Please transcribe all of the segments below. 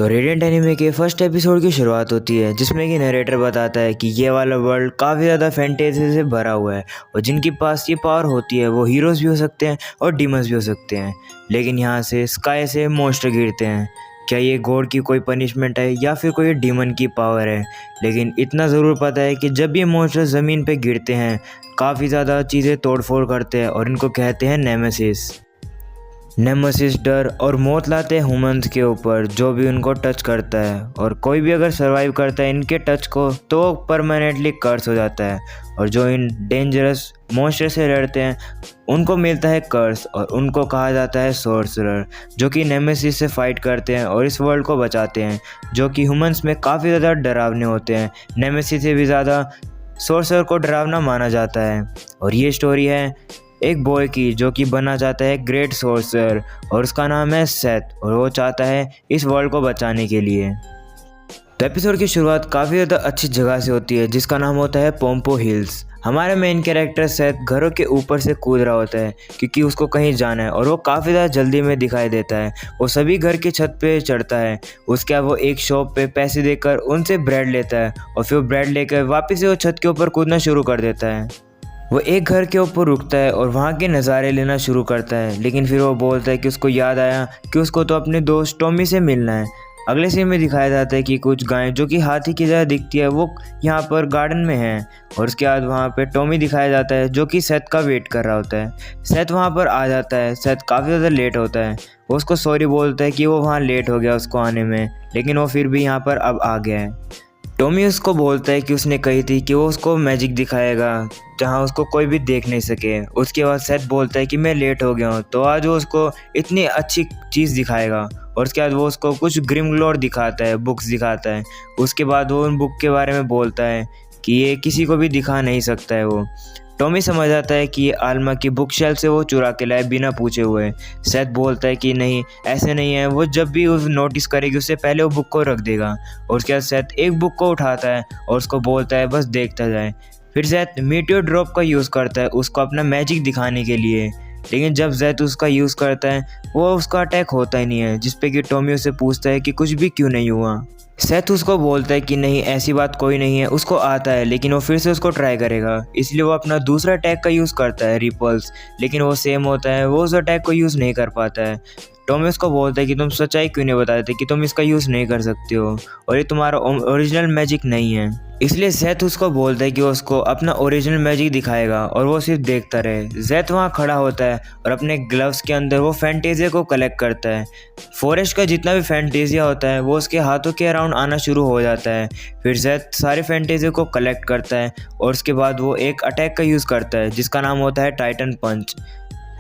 तो radiant anime के first episode की शुरुआत होती है जिसमें कि नरेटर बताता है कि ये वाला वर्ल्ड काफ़ी ज़्यादा फैंटेसी से भरा हुआ है और जिनके पास ये पावर होती है वो हीरोज़ भी हो सकते हैं और डीमंस भी हो सकते हैं। लेकिन यहाँ से स्काई से मॉन्स्टर गिरते हैं। क्या ये गॉड की कोई पनिशमेंट है या फिर कोई डीमन की पावर है? लेकिन इतना ज़रूर पता है कि जब ये मॉन्स्टर ज़मीन पर गिरते हैं काफ़ी ज़्यादा चीज़ें तोड़फोड़ करते हैं और इनको कहते हैं नेमेसिस। नेमेसिस डर और मौत लाते हैं ह्यूमंस के ऊपर जो भी उनको टच करता है, और कोई भी अगर सरवाइव करता है इनके टच को तो परमानेंटली कर्स हो जाता है। और जो इन डेंजरस मॉन्स्टर से लड़ते हैं उनको मिलता है कर्स और उनको कहा जाता है सोर्सरर, जो कि नेमेसिस से फाइट करते हैं और इस वर्ल्ड को बचाते हैं, जो कि ह्यूमंस में काफ़ी ज़्यादा डरावने होते हैं। नेमेसिस से भी ज़्यादा सोर्सरर को डरावना माना जाता है। और ये स्टोरी है एक बॉय की जो कि बनना चाहता है ग्रेट सोर्सर और उसका नाम है सेथ, और वो चाहता है इस वर्ल्ड को बचाने के लिए। तो एपिसोड की शुरुआत काफ़ी ज़्यादा अच्छी जगह से होती है जिसका नाम होता है पोम्पो हिल्स। हमारे मेन कैरेक्टर सेथ घरों के ऊपर से कूद रहा होता है क्योंकि उसको कहीं जाना है और वो काफ़ी ज़्यादा जल्दी में दिखाई देता है। वो सभी घर की छत पे चढ़ता है। उसके बाद वो एक शॉप पे पैसे देकर उनसे ब्रेड लेता है और फिर ब्रेड लेकर वापस से वो छत के ऊपर कूदना शुरू कर देता है। वो एक घर के ऊपर रुकता है और वहाँ के नज़ारे लेना शुरू करता है, लेकिन फिर वो बोलता है कि उसको याद आया कि उसको तो अपने दोस्त टॉमी से मिलना है। अगले सीन में दिखाया जाता है कि कुछ गायें जो कि हाथी की तरह दिखती है वो यहाँ पर गार्डन में हैं, और उसके बाद वहाँ पे टॉमी दिखाया जाता है जो कि सेथ का वेट कर रहा होता है। सेथ वहाँ पर आ जाता है। सेथ काफ़ी ज़्यादा लेट होता है। वो उसको सॉरी बोलता है कि वो वहाँ लेट हो गया उसको आने में, लेकिन वो फिर भी यहाँ पर अब आ गया है। टॉमी उसको बोलता है कि उसने कही थी कि वो उसको मैजिक दिखाएगा जहाँ उसको कोई भी देख नहीं सके। उसके बाद सेथ बोलता है कि मैं लेट हो गया हूँ, तो आज वो उसको इतनी अच्छी चीज़ दिखाएगा। और उसके बाद वो उसको कुछ ग्रिमग्लोर दिखाता है, बुक्स दिखाता है। उसके बाद वो उन बुक के बारे में बोलता है कि ये किसी को भी दिखा नहीं सकता है। वो टॉमी समझ आता है कि ये आल्मा की बुक शेल्फ से वो चुरा के लाए बिना पूछे हुए। सेथ बोलता है कि नहीं, ऐसे नहीं है। वो जब भी उस नोटिस करेगी उससे पहले वो बुक को रख देगा। और उसके बाद सेथ एक बुक को उठाता है और उसको बोलता है बस देखता जाए। फिर सेथ मीटियोर ड्रॉप का यूज़ करता है उसको अपना मैजिक दिखाने के लिए, लेकिन जब सेथ उसका यूज़ करता है वो उसका अटैक होता ही नहीं है, जिस पे कि टॉमी उससे पूछता है कि कुछ भी क्यों नहीं हुआ। सेथ उसको बोलता है कि नहीं, ऐसी बात कोई नहीं है, उसको आता है, लेकिन वो फिर से उसको ट्राई करेगा। इसलिए वो अपना दूसरा अटैक का यूज़ करता है, रिपल्स, लेकिन वो सेम होता है। वो उस अटैक को यूज़ नहीं कर पाता है। टॉमी उसको बोलता है कि तुम सच्चाई क्यों नहीं बताते कि तुम इसका यूज़ नहीं कर सकते हो और ये तुम्हारा ओरिजिनल मैजिक नहीं है। इसलिए सेथ उसको बोलता है कि वो उसको अपना ओरिजिनल मैजिक दिखाएगा और वो सिर्फ देखता रहे। सेथ वहाँ खड़ा होता है और अपने ग्लव्स के अंदर वो फैंटेजिया को कलेक्ट करता है। फॉरेस्ट का जितना भी फैंटेजिया होता है वो उसके हाथों के अराउंड आना शुरू हो जाता है। फिर सेथ सारे फैंटेजिया को कलेक्ट करता है और उसके बाद वो एक अटैक का यूज़ करता है जिसका नाम होता है टाइटन पंच।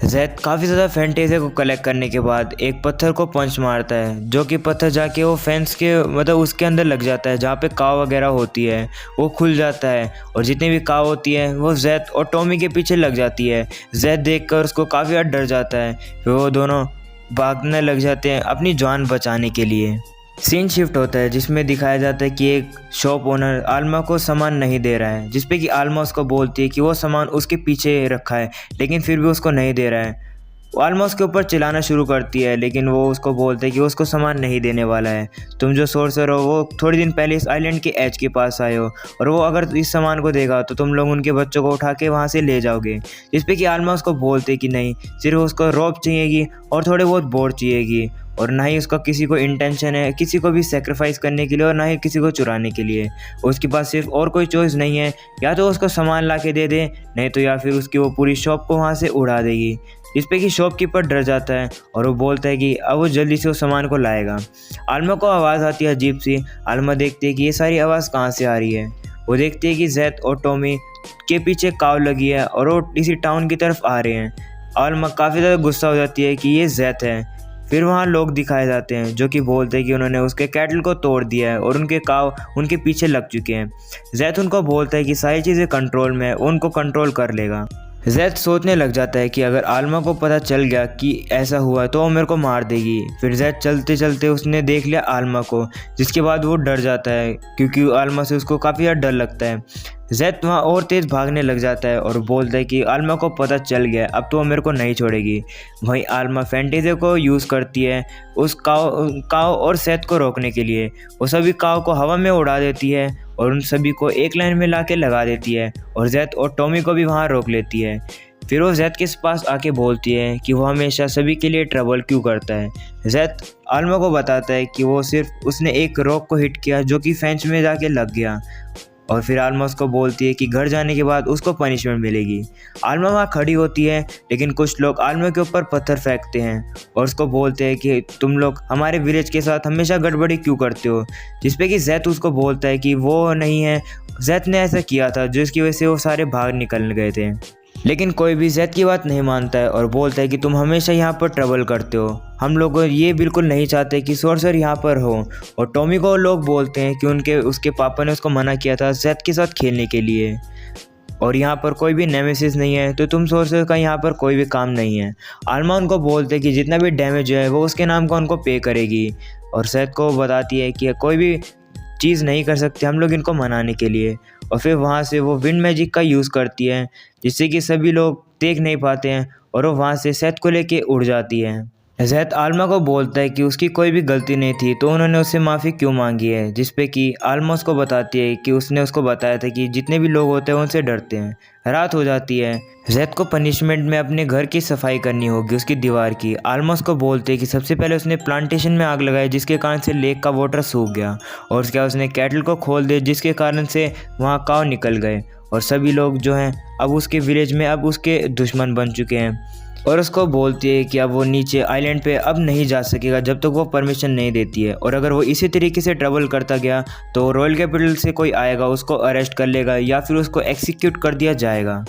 सेथ काफ़ी ज़्यादा फैंटेजिया को कलेक्ट करने के बाद एक पत्थर को पंच मारता है, जो कि पत्थर जाके वो फेंस के उसके अंदर लग जाता है जहाँ पे काव वगैरह होती है, वो खुल जाता है और जितनी भी काव होती है वो सेथ और टॉमी के पीछे लग जाती है। सेथ देखकर उसको काफ़ी ज़्यादा डर जाता है। फिर वो दोनों भागने लग जाते हैं अपनी जान बचाने के लिए। सीन शिफ्ट होता है जिसमें दिखाया जाता है कि एक शॉप ओनर आल्मा को सामान नहीं दे रहा है, जिसपे कि आल्मा उसको बोलती है कि वो सामान उसके पीछे रखा है, लेकिन फिर भी उसको नहीं दे रहा है। वो आल्मा उसके ऊपर चिल्लाना शुरू करती है, लेकिन वो उसको बोलते हैं कि वो उसको सामान नहीं देने वाला है। तुम जो सोर्सर हो वो थोड़ी दिन पहले इस आइलैंड के एज के पास आए हो और वो अगर इस सामान को देगा तो तुम लोग उनके बच्चों को उठा के वहाँ से ले जाओगे। जिस पे कि आल्मा उसको बोलते कि नहीं, सिर्फ उसको रोप चाहिएगी और थोड़े बहुत बोर्ड चाहिएगी, और ना ही उसका किसी को इंटेंशन है किसी को भी सेक्रीफाइस करने के लिए और ना ही किसी को चुराने के लिए। उसके पास सिर्फ और कोई चॉइस नहीं है, या तो उसको सामान ला के दे दे, नहीं तो या फिर उसकी वो पूरी शॉप को वहाँ से उड़ा देगी। इस पे कि शॉपकीपर डर जाता है और वो बोलता है कि अब वो जल्दी से उस सामान को लाएगा। आल्मा को आवाज़ आती है अजीब सी। आल्मा देखती है कि ये सारी आवाज़ कहाँ से आ रही है। वो देखती है कि सेथ और टॉमी के पीछे काव लगी है और वो इसी टाउन की तरफ आ रहे हैं। आल्मा काफ़ी ज़्यादा गुस्सा हो जाती है कि ये सेथ है। फिर वहाँ लोग दिखाए जाते हैं जो कि बोलते हैं कि उन्होंने उसके कैटल को तोड़ दिया है और उनके काव उनके पीछे लग चुके हैं। सेथ उनको बोलता है कि सारी चीज़ें कंट्रोल में है, उनको कंट्रोल कर लेगा। जैद सोचने लग जाता है कि अगर आलमा को पता चल गया कि ऐसा हुआ तो वो मेरे को मार देगी। फिर जैद चलते चलते उसने देख लिया आलमा को, जिसके बाद वो डर जाता है क्योंकि आलमा से उसको काफ़ी ज़्यादा डर लगता है। जैद वहाँ और तेज़ भागने लग जाता है और बोलता है कि आलमा को पता चल गया, अब तो वो मेरे को नहीं छोड़ेगी। वहीं आलमा फैंटेज़ी को यूज़ करती है उस काव और सैद को रोकने के लिए। वो सभी काव को हवा में उड़ा देती है और उन सभी को एक लाइन में ला के लगा देती है और जैद और टॉमी को भी वहाँ रोक लेती है। फिर वो जैद के पास आके बोलती है कि वो हमेशा सभी के लिए ट्रबल क्यों करता है। जैद आलमा को बताता है कि वो सिर्फ उसने एक रॉक को हिट किया जो कि फेंच में जाके लग गया, और फिर आलमा उसको बोलती है कि घर जाने के बाद उसको पनिशमेंट मिलेगी। आलमा वहाँ खड़ी होती है, लेकिन कुछ लोग आलमा के ऊपर पत्थर फेंकते हैं और उसको बोलते हैं कि तुम लोग हमारे विलेज के साथ हमेशा गड़बड़ी क्यों करते हो, जिस पे कि जैद उसको बोलता है कि वो नहीं है, जैद ने ऐसा किया था जिसकी वजह से वो सारे भाग निकल गए थे। लेकिन कोई भी जैद की बात नहीं मानता है और बोलता है कि तुम हमेशा यहाँ पर ट्रबल करते हो, हम लोग ये बिल्कुल नहीं चाहते कि सोर्सर यहाँ पर हो। और टॉमी को लोग बोलते हैं कि उसके पापा ने उसको मना किया था जैद के साथ खेलने के लिए, और यहाँ पर कोई भी नेमेसिस नहीं है तो तुम सोर्सर का यहाँ पर कोई भी काम नहीं है। आलमा उनको बोलते हैं कि जितना भी डैमेज है वो उसके नाम का उनको पे करेगी, और जैद को बताती है कि कोई भी चीज़ नहीं कर सकते हम लोग इनको मनाने के लिए। और फिर वहाँ से वो विंड मैजिक का यूज़ करती है जिससे कि सभी लोग देख नहीं पाते हैं और वो वहाँ से सैद को लेके उड़ जाती है। जैद आलमा को बोलता है कि उसकी कोई भी गलती नहीं थी तो उन्होंने उससे माफ़ी क्यों मांगी है, जिस पे कि आलमा उसको बताती है कि उसने उसको बताया था कि जितने भी लोग होते हैं उनसे डरते हैं। रात हो जाती है, जैद को पनिशमेंट में अपने घर की सफाई करनी होगी उसकी दीवार की। आलमा उसको बोलते हैं कि सबसे पहले उसने प्लांटेशन में आग लगाई जिसके कारण से लेक का वाटर सूख गया, और उसके बाद उसने कैटल को खोल दिया जिसके कारण से वहाँ काव निकल गए और सभी लोग जो हैं अब उसके विलेज में अब उसके दुश्मन बन चुके हैं। और उसको बोलती है कि अब वो नीचे आइलैंड पे अब नहीं जा सकेगा जब तक वो परमिशन नहीं देती है, और अगर वो इसी तरीके से ट्रैवल करता गया तो रॉयल कैपिटल से कोई आएगा उसको अरेस्ट कर लेगा या फिर उसको एक्सिक्यूट कर दिया जाएगा।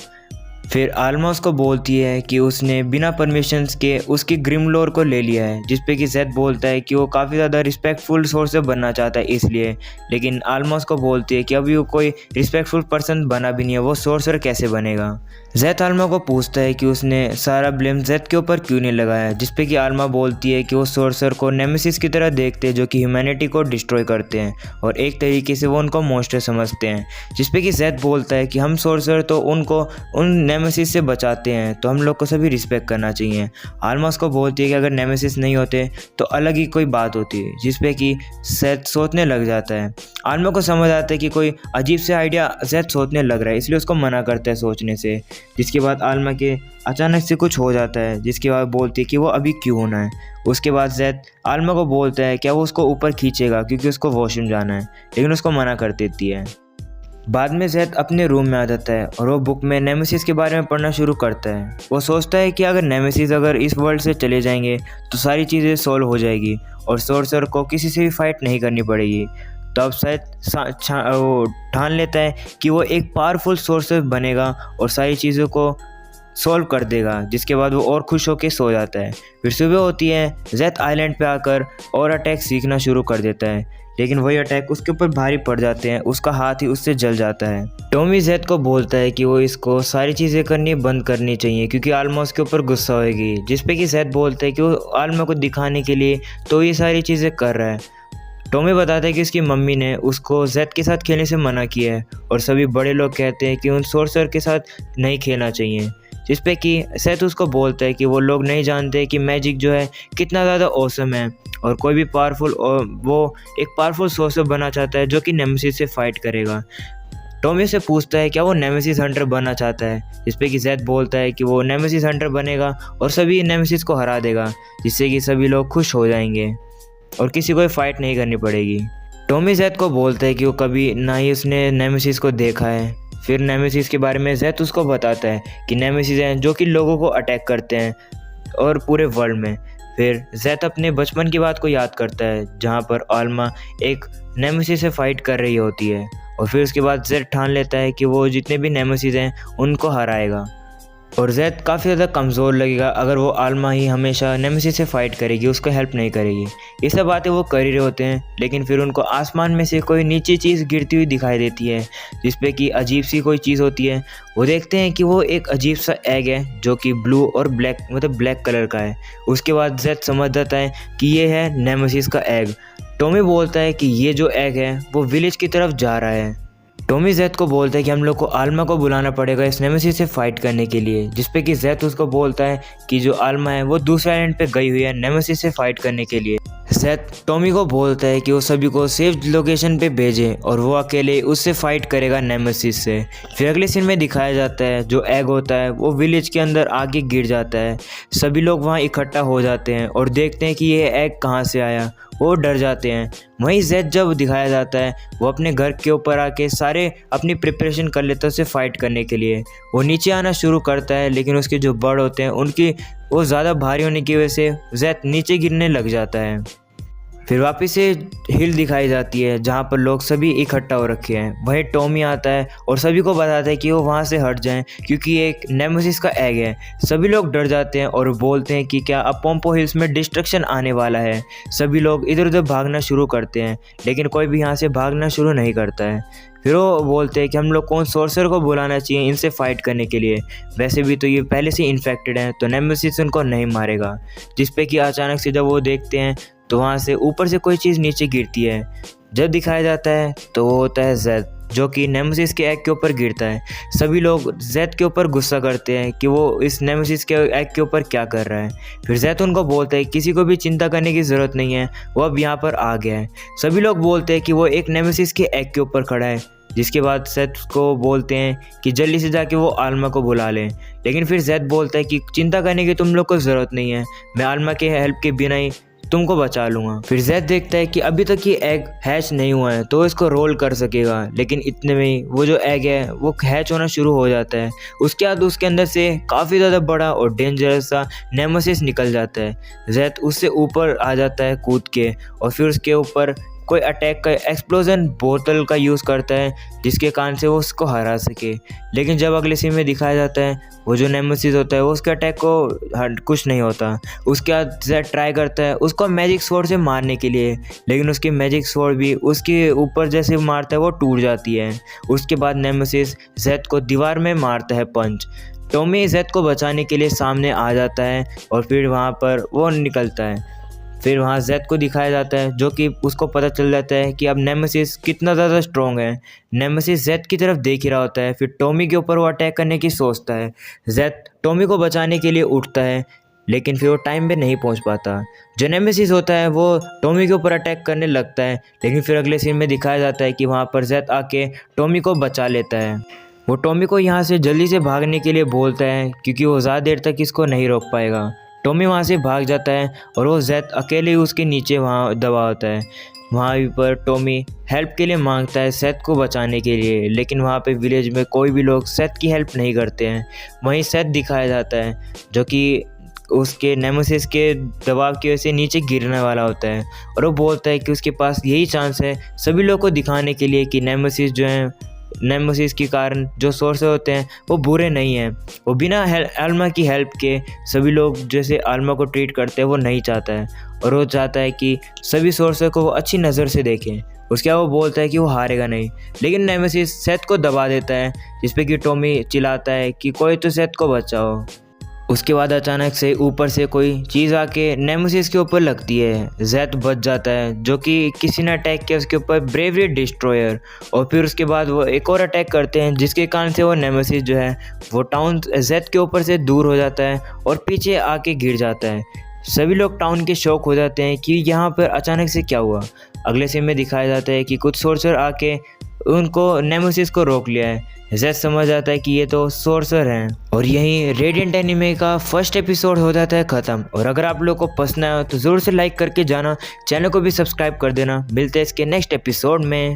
फिर आलमा उसको बोलती है कि उसने बिना परमिशंस के उसकी ग्रिमलोर को ले लिया है, जिस पे कि जैद बोलता है कि वो काफ़ी ज़्यादा रिस्पेक्टफुल सोर्सर बनना चाहता है इसलिए, लेकिन आलमा उसको बोलती है कि अभी वो कोई रिस्पेक्टफुल पर्सन बना भी नहीं है, वो सोर्सर कैसे बनेगा। जैद आलमा को पूछता है कि उसने सारा ब्लेम जैद के ऊपर क्यों नहीं लगाया, जिस पे कि आलमा बोलती है कि वो सोर्सर को नेमेसिस की तरह देखते हैं जो कि ह्यूमैनिटी को डिस्ट्रॉय करते हैं और एक तरीके से वो उनको मॉन्स्टर समझते हैं, जिस पे कि जैद बोलता है कि हम सोर्सर तो उनको उन नेमेसिस से बचाते हैं तो हम लोग को सभी रिस्पेक्ट करना चाहिए। आलमा उसको बोलती है कि अगर नेमेसिस नहीं होते तो अलग ही कोई बात होती है, जिस पे कि जैद सोचने लग जाता है। आलमा को समझ आता है कि कोई अजीब से आइडिया जैद सोचने लग रहा है, इसलिए उसको मना करता है सोचने से। जिसके बाद आलमा के अचानक से कुछ हो जाता है, जिसके बाद बोलती है कि वो अभी क्यों होना है। उसके बाद जैद आलमा को बोलता है क्या वो उसको ऊपर खींचेगा क्योंकि उसको वॉशरूम जाना है, लेकिन उसको मना कर देती है। बाद में जैद अपने रूम में आ जाता है और वो बुक में नेमेसिस के बारे में पढ़ना शुरू करता है। वो सोचता है कि अगर नेमेसिस अगर इस वर्ल्ड से चले जाएंगे तो सारी चीज़ें सॉल्व हो जाएगी और सोर्सर को किसी से भी फाइट नहीं करनी पड़ेगी। तो अब शायद वो ठान लेता है कि वो एक पावरफुल सोर्सर बनेगा और सारी चीज़ों को सॉल्व कर देगा, जिसके बाद वो और खुश होकर सो जाता है। फिर सुबह होती है, जैद आइलैंड पे आकर और अटैक सीखना शुरू कर देता है, लेकिन वही अटैक उसके ऊपर भारी पड़ जाते हैं, उसका हाथ ही उससे जल जाता है। टॉमी जैद को बोलता है कि वो इसको सारी चीज़ें करनी बंद करनी चाहिए क्योंकि आलमा उसके ऊपर गुस्सा होगी, जिस पे कि जैद बोलता है कि वो आलमा को दिखाने के लिए तो ये सारी चीज़ें कर रहा है। टॉमी बताता है कि उसकी मम्मी ने उसको जैद के साथ खेलने से मना किया है और सभी बड़े लोग कहते हैं कि उन सोर्सर के साथ नहीं खेलना चाहिए, जिस पे कि जैद उसको बोलता है कि वो लोग नहीं जानते कि मैजिक जो है कितना ज़्यादा ऑसम है और कोई भी वो एक पावरफुल सोर्सर बनना चाहता है जो कि नेमेसिस से फाइट करेगा। टॉमी से पूछता है क्या वो नेमेसिस हंटर बनना चाहता है, जिस पे कि जैद बोलता है कि वो नेमेसिस हंटर बनेगा और सभी नेमेसिस को हरा देगा, जिससे कि सभी लोग खुश हो जाएंगे और किसी को फाइट नहीं करनी पड़ेगी। टॉमी जैद को बोलता है कि वो कभी ना ही उसने नेमेसिस को देखा है। फिर नेमेसिस के बारे में जैद उसको बताता है कि नेमेसिस हैं जो कि लोगों को अटैक करते हैं और पूरे वर्ल्ड में। फिर जैद अपने बचपन की बात को याद करता है जहाँ पर आलमा एक नेमेसिस से फाइट कर रही होती है, और फिर उसके बाद जैद ठान लेता है कि वो जितने भी नेमेसिस हैं उनको हराएगा। और जेड काफ़ी ज़्यादा कमज़ोर लगेगा अगर वो आल्मा ही हमेशा नेमेसिस से फाइट करेगी, उसको हेल्प नहीं करेगी। ये सब बातें वो कर ही रहे होते हैं, लेकिन फिर उनको आसमान में से कोई नीचे चीज़ गिरती हुई दिखाई देती है, जिसपे कि अजीब सी कोई चीज़ होती है। वो देखते हैं कि वो एक अजीब सा एग है जो कि ब्लू और ब्लैक कलर का है। उसके बाद जेड समझ जाता है कि ये है नेमेसिस का एग। टॉमी बोलता है कि ये जो एग है वो विलेज की तरफ जा रहा है। टॉमी जेड को बोलता है कि हम लोग को आल्मा को बुलाना पड़ेगा इस नेमेसिस से फाइट करने के लिए, जिसपे कि जेड उसको बोलता है कि जो आल्मा है वो दूसरे आइलैंड पे गई हुई है नेमेसिस से फाइट करने के लिए। जेड टॉमी को बोलता है कि वो सभी को सेफ लोकेशन पे भेजे और वो अकेले उससे फाइट करेगा नेमेसिस से। फिर अगले सीन में दिखाया जाता है जो एग होता है वो विलेज के अंदर आगे गिर जाता है। सभी लोग वहाँ इकट्ठा हो जाते हैं और देखते हैं कि ये एग कहाँ से आया, वो डर जाते हैं। वहीं जेड जब दिखाया जाता है वो अपने घर के ऊपर आके सारे अपनी प्रिपरेशन कर लेता है उससे फाइट करने के लिए। वो नीचे आना शुरू करता है, लेकिन उसके जो बर्ड होते हैं उनकी वो ज़्यादा भारी होने की वजह से जेड नीचे गिरने लग जाता है। फिर वापस से हिल दिखाई जाती है जहाँ पर लोग सभी इकट्ठा हो रखे हैं। वहीं टॉमी आता है और सभी को बताता है कि वो वहाँ से हट जाएं क्योंकि ये एक नेमेसिस का एग है। सभी लोग डर जाते हैं और बोलते हैं कि क्या अब पोम्पो हिल्स में डिस्ट्रक्शन आने वाला है। सभी लोग इधर उधर भागना शुरू करते हैं, लेकिन कोई भी यहाँ से भागना शुरू नहीं करता है। फिर वो बोलते हैं कि हम लोग कौन सोर्सर को बुलाना चाहिए इनसे फाइट करने के लिए, वैसे भी तो ये पहले से इन्फेक्टेड हैं तो नेमेसिस उनको नहीं मारेगा। जिसपे कि अचानक से जब वो देखते हैं तो वहाँ से ऊपर से कोई चीज़ नीचे गिरती है। जब दिखाया जाता है तो वो होता है जेड जो कि नेमेसिस के एग के ऊपर गिरता है। सभी लोग जेड के ऊपर गुस्सा करते हैं कि वो इस नेमेसिस के एग के ऊपर क्या कर रहा है। फिर जेड उनको बोलता है किसी को भी चिंता करने की ज़रूरत नहीं है, वो अब यहाँ पर आ गया है। सभी लोग बोलते हैं कि वो एक नेमेसिस के एग के ऊपर खड़ा है। जिसके बाद जेड को बोलते हैं कि जल्दी से जाके वो आल्मा को बुला लें, लेकिन फिर जेड बोलता है कि चिंता करने की तुम लोग को ज़रूरत नहीं है, मैं आल्मा के हेल्प के बिना ही तुमको बचा लूँगा। फिर जेड देखता है कि अभी तक ये एग हैच नहीं हुआ है तो वो इसको रोल कर सकेगा, लेकिन इतने में ही वो जो एग है वो हैच होना शुरू हो जाता है। उसके बाद उसके अंदर से काफ़ी ज़्यादा बड़ा और डेंजरस सा नेमेसिस निकल जाता है। जेड उससे ऊपर आ जाता है कूद के और फिर उसके ऊपर कोई अटैक का एक्सप्लोजन बोतल का यूज़ करता है जिसके कारण से वो उसको हरा सके। लेकिन जब अगले सीन में दिखाया जाता है वो जो नेमेसिस होता है वो उसके अटैक को कुछ नहीं होता। उसके बाद जेड ट्राई करता है उसको मैजिक स्वॉर्ड से मारने के लिए, लेकिन उसकी मैजिक स्वॉर्ड भी उसके ऊपर जैसे मारता है वो टूट जाती है। उसके बाद नेमेसिस जेड को दीवार में मारता है पंच। टॉमी जेड को बचाने के लिए सामने आ जाता है और फिर वहाँ पर वो निकलता है। फिर वहाँ जेड को दिखाया जाता है जो कि उसको पता चल जाता है कि अब नेमेसिस कितना ज़्यादा स्ट्रॉन्ग है। नेमेसिस जेड की तरफ देख ही रहा होता है, फिर टॉमी के ऊपर वो अटैक करने की सोचता है। जेड टॉमी को बचाने के लिए उठता है, लेकिन फिर वो टाइम पे नहीं पहुंच पाता। जो नेमेसिस होता है वो टॉमी के ऊपर अटैक करने लगता है, लेकिन फिर अगले सीन में दिखाया जाता है कि वहाँ पर जेड आके टॉमी को बचा लेता है। वो टॉमी को यहाँ से जल्दी से भागने के लिए बोलता है क्योंकि वो ज़्यादा देर तक इसको नहीं रोक पाएगा। टॉमी वहाँ से भाग जाता है और वो जेड अकेले उसके नीचे वहाँ दबा होता है। वहाँ पर टॉमी हेल्प के लिए मांगता है सेथ को बचाने के लिए, लेकिन वहाँ पे विलेज में कोई भी लोग सेथ की हेल्प नहीं करते हैं। वहीं सेथ दिखाया जाता है जो कि उसके नेमेसिस के दबाव की वजह से नीचे गिरने वाला होता है और वो बोलता है कि उसके पास यही चांस है सभी लोग को दिखाने के लिए कि नेमेसिस जो है नेमेसिस के कारण जो सोर्स होते हैं वो बुरे नहीं हैं। वो बिना आल्मा की हेल्प के सभी लोग जैसे आल्मा को ट्रीट करते हैं वो नहीं चाहता है, और वो चाहता है कि सभी सोर्स को वो अच्छी नज़र से देखें। उसके बाद वो बोलता है कि वो हारेगा नहीं, लेकिन नेमेसिस सेथ को दबा देता है, जिस पे कि टॉमी चिल्लाता है कि कोई तो सेथ को बचाओ। उसके बाद अचानक से ऊपर से कोई चीज़ आके नेमेसिस के ऊपर लगती है। जेड बच जाता है जो कि किसी ने अटैक किया उसके ऊपर, ब्रेवरी डिस्ट्रॉयर। और फिर उसके बाद वो एक और अटैक करते हैं जिसके कारण से वो नेमेसिस जो है वो टाउन जेड के ऊपर से दूर हो जाता है और पीछे आके गिर जाता है। सभी लोग टाउन के शौक हो जाते हैं कि यहाँ पर अचानक से क्या हुआ। अगले सीन में दिखाया जाता है कि कुछ सोर्सर आके उनको नेमेसिस को रोक लिया है। जेड समझ आता है कि ये तो सोर्सर हैं, और यहीं रेडिएंट एनिमे का फर्स्ट एपिसोड हो जाता है ख़त्म। और अगर आप लोग को पसंद आया तो ज़रूर से लाइक करके जाना, चैनल को भी सब्सक्राइब कर देना। मिलते हैं इसके नेक्स्ट एपिसोड में।